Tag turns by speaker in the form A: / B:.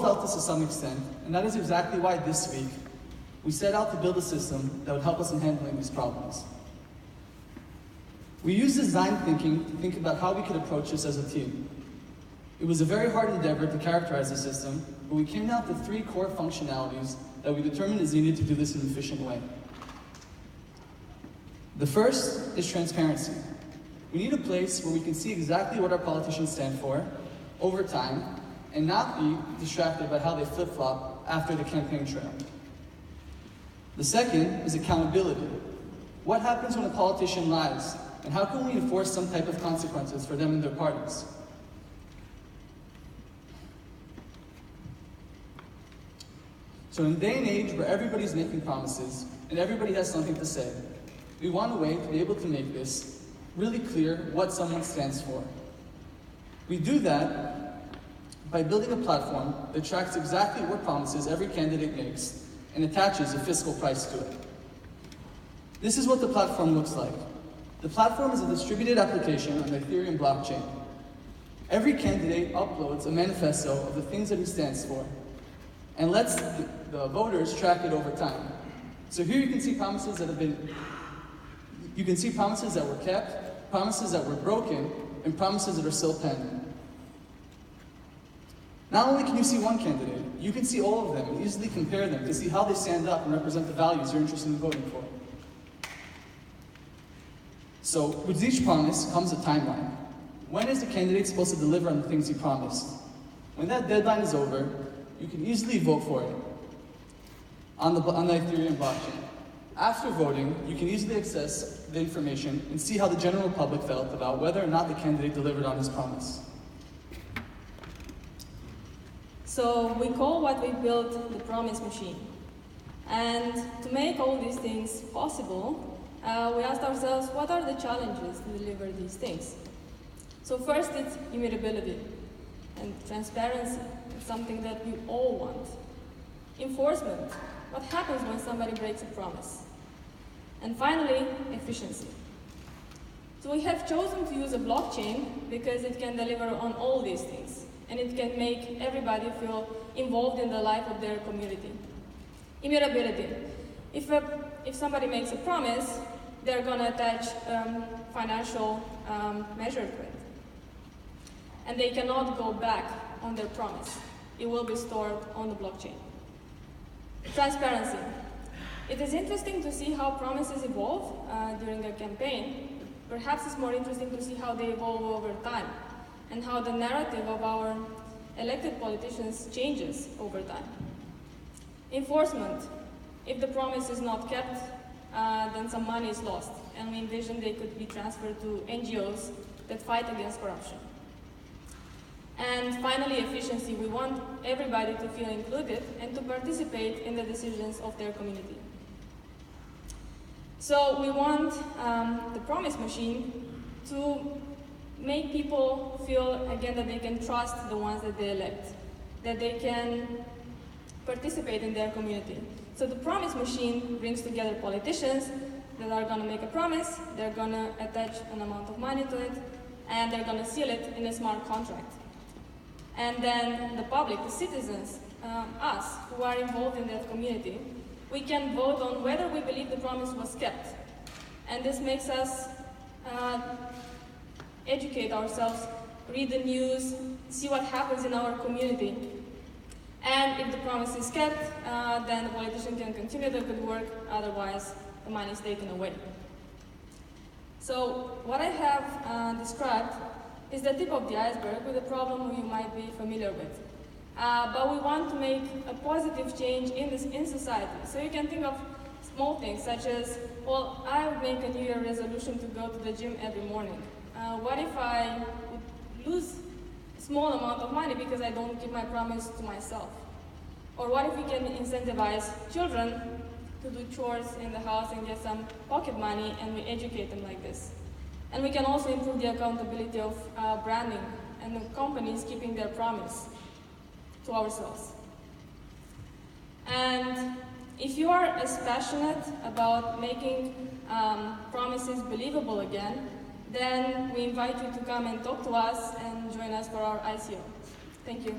A: felt this to some extent, and that is exactly why this week we set out to build a system that would help us in handling these problems. We used design thinking to think about how we could approach this as a team. It was a very hard endeavor to characterize the system, but we came down to 3 core functionalities that we determined is needed to do this in an efficient way. The first is transparency. We need a place where we can see exactly what our politicians stand for over time and not be distracted by how they flip-flop after the campaign trail. The second is accountability. What happens when a politician lies, and how can we enforce some type of consequences for them and their parties? So in a day and age where everybody's making promises and everybody has something to say, we want a way to be able to make this really clear what someone stands for. We do that by building a platform that tracks exactly what promises every candidate makes and attaches a fiscal price to it. This is what the platform looks like. The platform is a distributed application on the Ethereum blockchain. Every candidate uploads a manifesto of the things that he stands for and lets the voters track it over time. So here you can see promises that were kept, promises that were broken, and promises that are still pending. Not only can you see one candidate, you can see all of them and easily compare them to see how they stand up and represent the values you're interested in voting for. So with each promise comes a timeline. When is the candidate supposed to deliver on the things he promised? When that deadline is over, you can easily vote for it on the Ethereum blockchain. After voting, you can easily access the information and see how the general public felt about whether or not the candidate delivered on his promise.
B: So we call what we built the promise machine. And to make all these things possible, we asked ourselves, what are the challenges to deliver these things? So first, it's immutability and transparency. It's something that we all want. Enforcement. What happens when somebody breaks a promise? And finally, efficiency. So we have chosen to use a blockchain because it can deliver on all these things, and it can make everybody feel involved in the life of their community. Immutability. If somebody makes a promise, they're going to attach financial measure to it. And they cannot go back on their promise. It will be stored on the blockchain. Transparency. It is interesting to see how promises evolve during a campaign. Perhaps it's more interesting to see how they evolve over time and how the narrative of our elected politicians changes over time. Enforcement. If the promise is not kept, then some money is lost, and we envision they could be transferred to NGOs that fight against corruption. And finally, efficiency. We want everybody to feel included and to participate in the decisions of their community. So we want the promise machine to make people feel, again, that they can trust the ones that they elect, that they can participate in their community. So the promise machine brings together politicians that are going to make a promise, they're going to attach an amount of money to it, and they're going to seal it in a smart contract. And then the public, the citizens, us, who are involved in that community, we can vote on whether we believe the promise was kept. And this makes us educate ourselves, read the news, see what happens in our community. And if the promise is kept, then the politician can continue the good work, otherwise the money is taken away. So what I have described is the tip of the iceberg with a problem you might be familiar with. But we want to make a positive change in society. So you can think of small things such as, well, I would make a New Year resolution to go to the gym every morning. What if I would lose a small amount of money because I don't keep my promise to myself? Or what if we can incentivize children to do chores in the house and get some pocket money, and we educate them like this? And we can also improve the accountability of branding and the companies keeping their promise to ourselves. And if you are as passionate about making promises believable again, then we invite you to come and talk to us and join us for our ICO. Thank you.